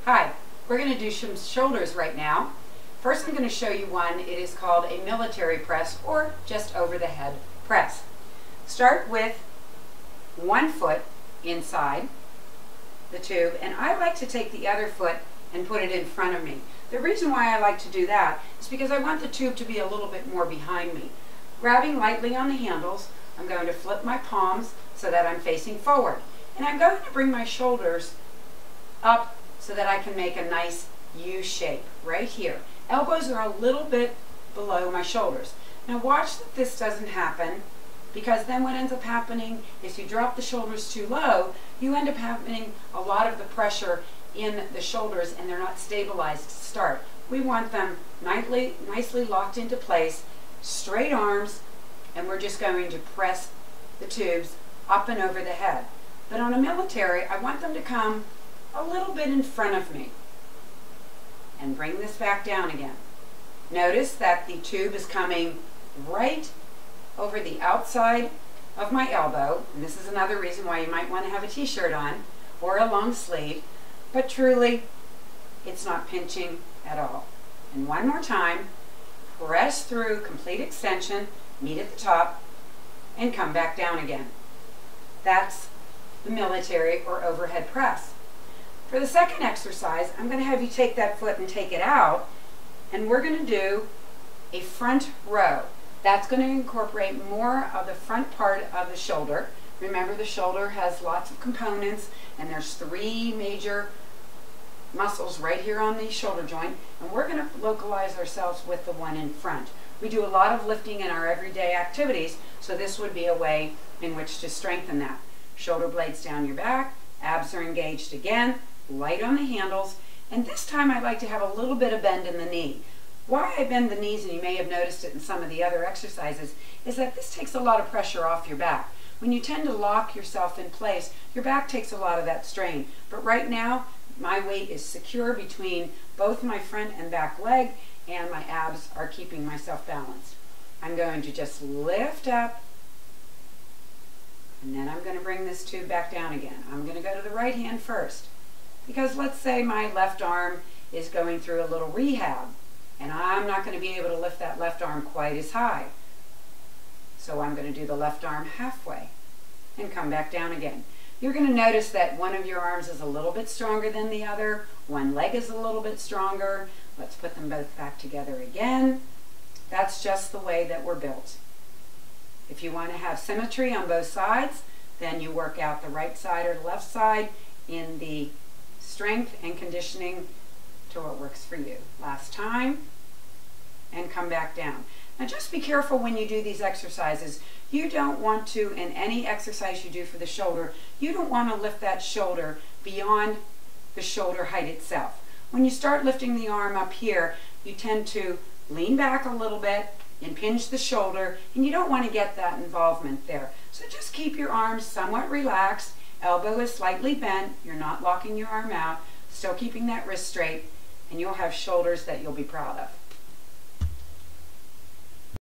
Hi, we're going to do some shoulders right now. First I'm going to show you one. It is called a military press or just over the head press. Start with one foot inside the tube, and I like to take the other foot and put it in front of me. The reason why I like to do that is because I want the tube to be a little bit more behind me. Grabbing lightly on the handles, I'm going to flip my palms so that I'm facing forward. And I'm going to bring my shoulders up so that I can make a nice U shape right here. Elbows are a little bit below my shoulders. Now watch that this doesn't happen, because then what ends up happening is you drop the shoulders too low, you end up having a lot of the pressure in the shoulders and they're not stabilized to start. We want them nicely locked into place, straight arms, and we're just going to press the tubes up and over the head. But on a military, I want them to come a little bit in front of me and bring this back down again. Notice that the tube is coming right over the outside of my elbow, and this is another reason why you might want to have a t-shirt on or a long sleeve, but truly it's not pinching at all. And one more time, press through, complete extension, meet at the top, and come back down again. That's the military or overhead press. For the second exercise, I'm going to have you take that foot and take it out, and we're going to do a front row. That's going to incorporate more of the front part of the shoulder. Remember, the shoulder has lots of components, and there's three major muscles right here on the shoulder joint, and we're going to localize ourselves with the one in front. We do a lot of lifting in our everyday activities, so this would be a way in which to strengthen that. Shoulder blades down your back, abs are engaged again, light on the handles, and this time I like to have a little bit of bend in the knee. Why I bend the knees, and you may have noticed it in some of the other exercises, is that this takes a lot of pressure off your back. When you tend to lock yourself in place, your back takes a lot of that strain. But right now, my weight is secure between both my front and back leg, and my abs are keeping myself balanced. I'm going to just lift up, and then I'm going to bring this tube back down again. I'm going to go to the right hand first, because let's say my left arm is going through a little rehab, and I'm not going to be able to lift that left arm quite as high. So I'm going to do the left arm halfway and come back down again. You're going to notice that one of your arms is a little bit stronger than the other, one leg is a little bit stronger. Let's put them both back together again. That's just the way that we're built. If you want to have symmetry on both sides, then you work out the right side or the left side in the strength and conditioning to what works for you. Last time, and come back down. Now just be careful when you do these exercises. You don't want to, in any exercise you do for the shoulder, you don't want to lift that shoulder beyond the shoulder height itself. When you start lifting the arm up here, you tend to lean back a little bit, impinge the shoulder, and you don't want to get that involvement there. So just keep your arms somewhat relaxed, elbow is slightly bent, you're not locking your arm out, still keeping that wrist straight, and you'll have shoulders that you'll be proud of.